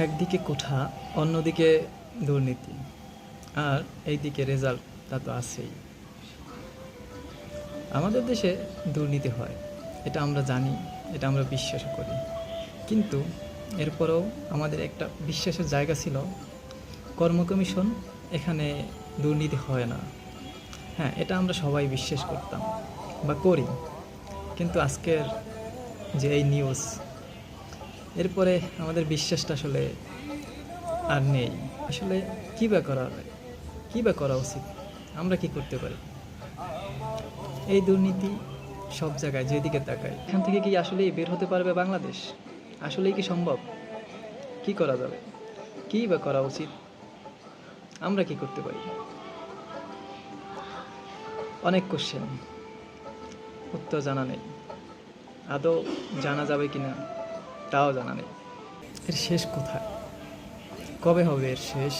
একদিকে কোঠা, অন্যদিকে দুর্নীতি, আর এইদিকে রেজাল্ট, তা তো আছেই। আমাদের দেশে দুর্নীতি হয়, এটা আমরা জানি, এটা আমরা বিশ্বাস করি। কিন্তু এরপরেও আমাদের একটা বিশ্বাসের জায়গা ছিল, কর্ম কমিশন, এখানে দুর্নীতি হয় না। হ্যাঁ, এটা আমরা সবাই বিশ্বাস করতাম বা করি। কিন্তু আজকের যে এই নিউজ, এরপরে আমাদের বিশ্বাসটা আসলে আর নেই। আসলে কী বা করা হয়, কী বা করা উচিত, আমরা কি করতে পারি? এই দুর্নীতি সব জায়গায়, যেদিকে তাকাই। এখান থেকে কি আসলেই বের হতে পারবে বাংলাদেশ? আসলেই কি সম্ভব? কি করা যাবে? কী বা করা উচিত? আমরা কি করতে পারি? অনেক কোশ্চেন, উত্তর জানা নেই। আদৌ জানা যাবে কিনা তাও জানা নেই। এর শেষ কোথায়? কবে হবে এর শেষ?